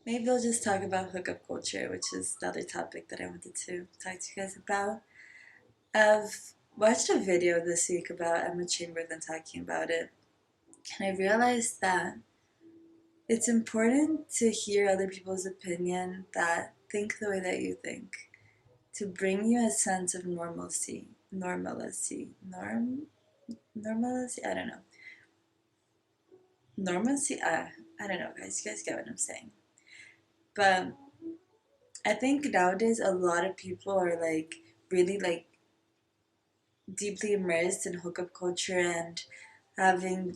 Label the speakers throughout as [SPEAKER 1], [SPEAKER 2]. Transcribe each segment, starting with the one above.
[SPEAKER 1] maybe I'll just talk about hookup culture, which is the other topic that I wanted to talk to you guys about. I've watched a video this week about Emma Chamberlain talking about it, and I realized that it's important to hear other people's opinion that think the way that you think, to bring you a sense of normalcy, I don't know. Normalcy, I don't know, guys. You guys get what I'm saying. But I think nowadays a lot of people are like really like deeply immersed in hookup culture and having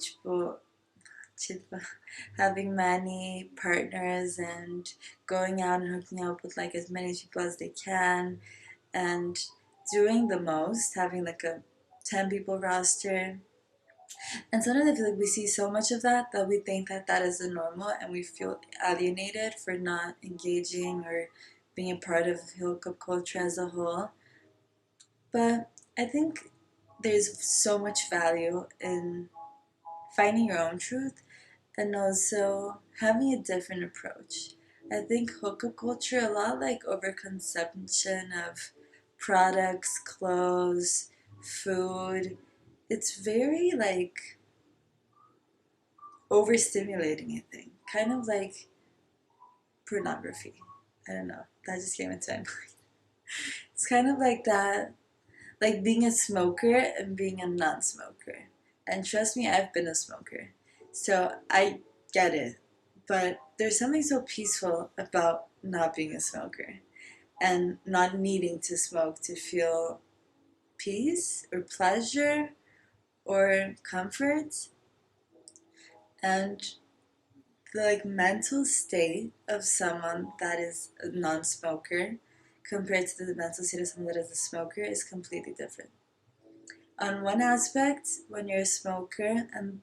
[SPEAKER 1] having many partners and going out and hooking up with like as many people as they can and doing the most, having like a 10 people roster. And sometimes I feel like we see so much of that that we think that that is the normal and we feel alienated for not engaging or being a part of hookup culture as a whole. But I think there's so much value in finding your own truth and also having a different approach. I think hookup culture, a lot like overconsumption of products, clothes, food, it's very like overstimulating, I think. Kind of like pornography. I don't know. That just came into my mind. It's kind of like that, like being a smoker and being a non smoker. And trust me, I've been a smoker. So I get it. But there's something so peaceful about not being a smoker and not needing to smoke to feel peace or pleasure or comfort. And the like mental state of someone that is a non-smoker compared to the mental state of someone that is a smoker is completely different. On one aspect, when you're a smoker, and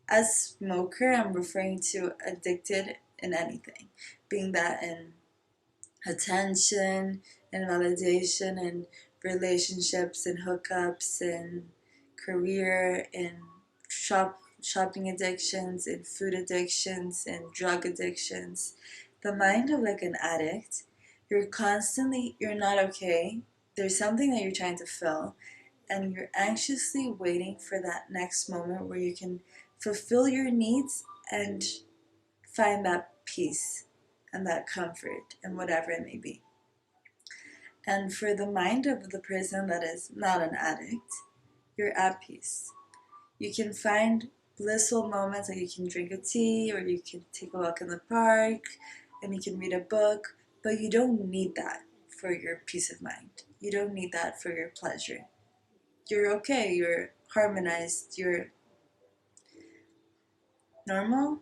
[SPEAKER 1] as smoker, I'm referring to addicted in anything, being that in attention and validation and relationships and hookups and career and shopping addictions and food addictions and drug addictions. The mind of like an addict, you're not okay. There's something that you're trying to fill and you're anxiously waiting for that next moment where you can fulfill your needs and find that peace and that comfort and whatever it may be. And for the mind of the person that is not an addict, you're at peace. You can find blissful moments, like you can drink a tea or you can take a walk in the park and you can read a book, but you don't need that for your peace of mind. You don't need that for your pleasure. You're okay, you're harmonized, you're normal,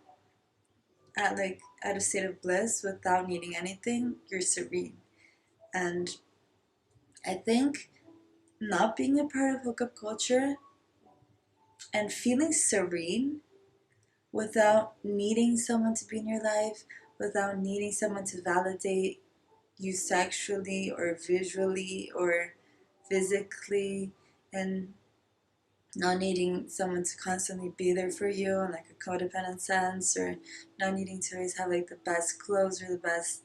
[SPEAKER 1] at a state of bliss without needing anything, you're serene. And I think not being a part of hookup culture and feeling serene without needing someone to be in your life, without needing someone to validate you sexually or visually or physically, and not needing someone to constantly be there for you in like a codependent sense, or not needing to always have like the best clothes or the best,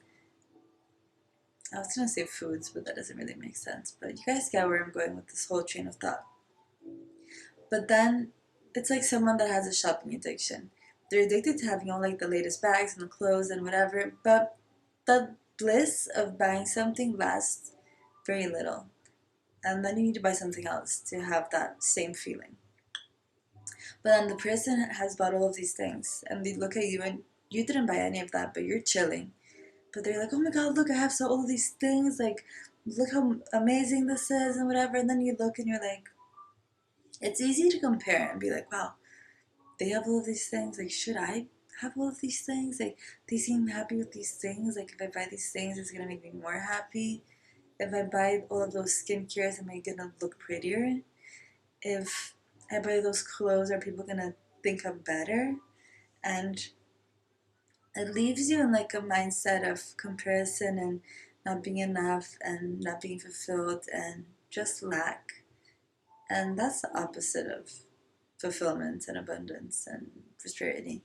[SPEAKER 1] I was gonna say foods, but that doesn't really make sense. But you guys get where I'm going with this whole train of thought. But then it's like someone that has a shopping addiction. They're addicted to having all like the latest bags and the clothes and whatever, but the bliss of buying something lasts very little. And then you need to buy something else to have that same feeling. But then the person has bought all of these things and they look at you and you didn't buy any of that, but you're chilling. But they're like, oh my god, look, I have all of these things, like, look how amazing this is and whatever. And then you look and you're like, it's easy to compare and be like, wow, they have all of these things, like, should I have all of these things? Like, they seem happy with these things, like, if I buy these things, it's gonna make me more happy. If I buy all of those skincares, am I gonna look prettier? If I buy those clothes, are people gonna think I'm better? And it leaves you in like a mindset of comparison and not being enough and not being fulfilled and just lack. And that's the opposite of fulfillment and abundance and prosperity.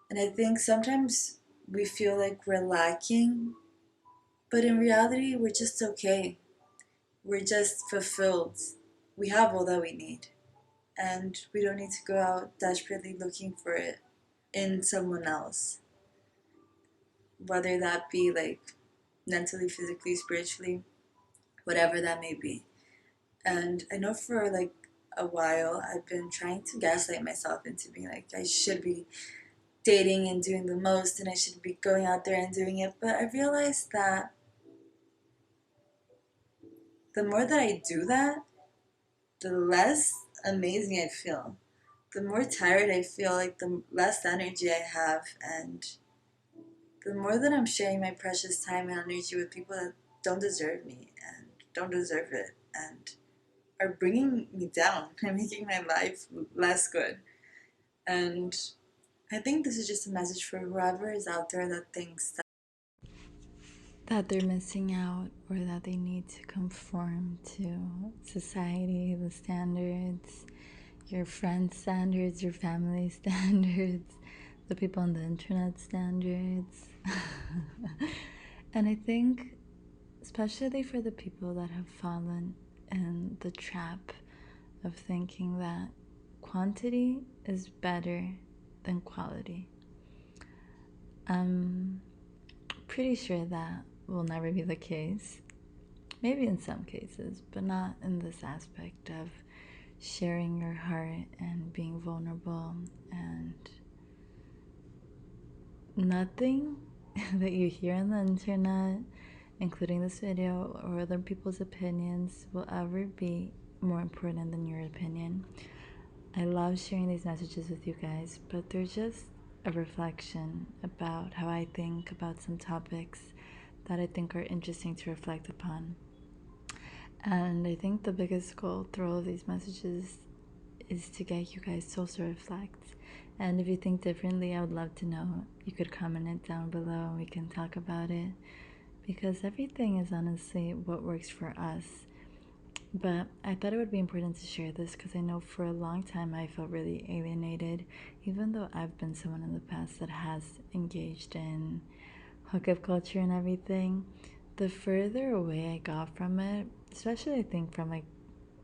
[SPEAKER 1] And I think sometimes we feel like we're lacking, but in reality, we're just okay. We're just fulfilled. We have all that we need, and we don't need to go out desperately looking for it in someone else, whether that be like mentally, physically, spiritually, whatever that may be. And I know for like a while I've been trying to gaslight myself into being like, I should be dating and doing the most and I should be going out there and doing it. But I realized that the more that I do that, the less amazing I feel. The more tired I feel, like the less energy I have, and the more that I'm sharing my precious time and energy with people that don't deserve me and don't deserve it and are bringing me down and making my life less good. And I think this is just a message for whoever is out there that thinks that they're missing out or that they need to conform to society, the standards, your friends' standards, your family standards, the people on the internet standards. And I think, especially for the people that have fallen in the trap of thinking that quantity is better than quality, I'm pretty sure that will never be the case. Maybe in some cases, but not in this aspect of sharing your heart and being vulnerable. And nothing that you hear on the internet, including this video or other people's opinions, will ever be more important than your opinion. I love sharing these messages with you guys, but they're just a reflection about how I think about some topics that I think are interesting to reflect upon. And I think the biggest goal through all of these messages is to get you guys to also reflect. And if you think differently, I would love to know. You could comment it down below and we can talk about it. Because everything is honestly what works for us. But I thought it would be important to share this because I know for a long time I felt really alienated, even though I've been someone in the past that has engaged in hookup culture and everything. The further away I got from it, especially I think from like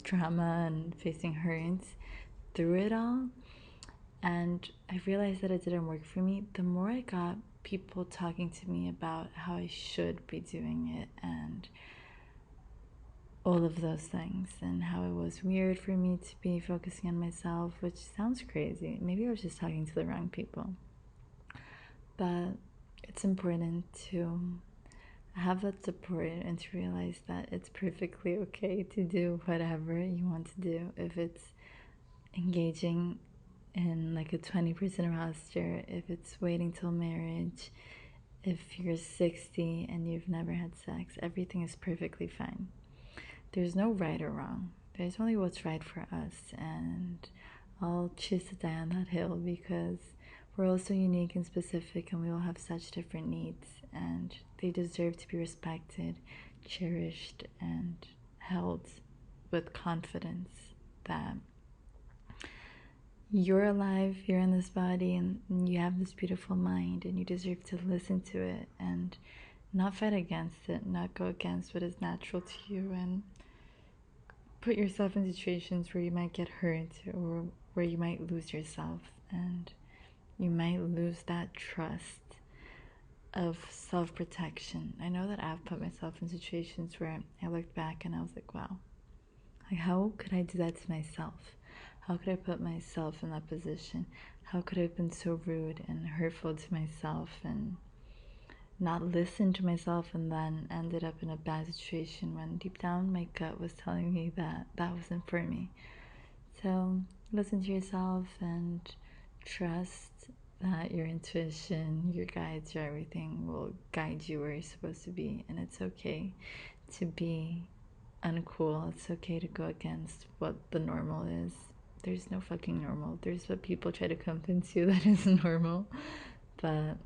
[SPEAKER 1] trauma and facing hurt through it all, and I realized that it didn't work for me, the more I got people talking to me about how I should be doing it and all of those things, and how it was weird for me to be focusing on myself, which sounds crazy. Maybe I was just talking to the wrong people. But it's important to have that support and to realize that it's perfectly okay to do whatever you want to do. If it's engaging in like a 20% roster, if it's waiting till marriage, if you're 60 and you've never had sex, everything is perfectly fine. There's no right or wrong. There's only what's right for us, and I'll choose to die on that hill because we're all so unique and specific, and we all have such different needs, and they deserve to be respected, cherished, and held with confidence that you're alive, you're in this body, and you have this beautiful mind, and you deserve to listen to it and not fight against it, not go against what is natural to you, and put yourself in situations where you might get hurt or where you might lose yourself, and you might lose that trust of self-protection. I know that I've put myself in situations where I looked back and I was like, wow, like how could I do that to myself? How could I put myself in that position? How could I have been so rude and hurtful to myself and not listen to myself, and then ended up in a bad situation when deep down my gut was telling me that that wasn't for me. So listen to yourself and trust that your intuition, your guides, your everything will guide you where you're supposed to be. And it's okay to be uncool. It's okay to go against what the normal is. There's no fucking normal. There's what people try to convince you that is normal, but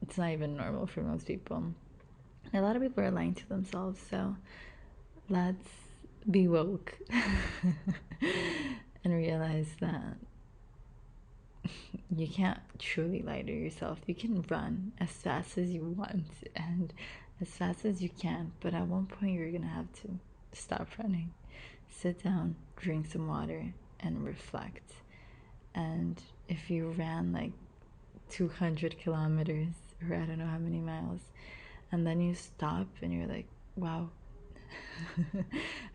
[SPEAKER 1] it's not even normal for most people. A lot of people are lying to themselves, so let's be woke and realize that
[SPEAKER 2] you can't truly lie to yourself. You can run as fast as you want and as fast as you can, but at one point you're gonna have to stop running, sit down, drink some water, and reflect. And if you ran like 200 kilometers, or I don't know how many miles, and then you stop and you're like, wow,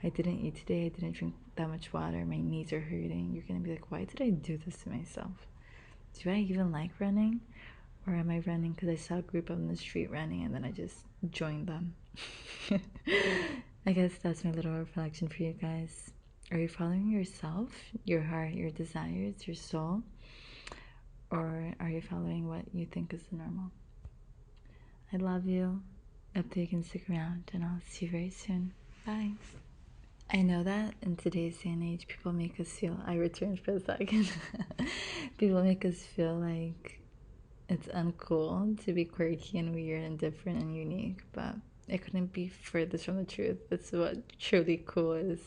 [SPEAKER 2] I didn't eat today, I didn't drink that much water, my knees are hurting, you're gonna be like, why did I do this to myself? Do I even like running? Or am I running because I saw a group on the street running and then I just joined them? I guess that's my little reflection for you guys. Are you following yourself, your heart, your desires, your soul? Or are you following what you think is the normal? I love you. Hope that you can stick around, and I'll see you very soon. Bye. I know that in today's day and age, people make us feel. I returned for a second. People make us feel like it's uncool to be quirky and weird and different and unique, but it couldn't be furthest from the truth. That's what truly cool is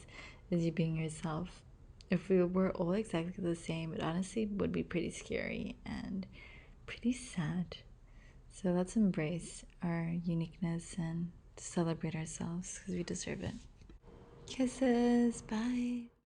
[SPEAKER 2] you being yourself. If we were all exactly the same, it honestly would be pretty scary and pretty sad. So let's embrace our uniqueness and celebrate ourselves because we deserve it. Kisses. Bye.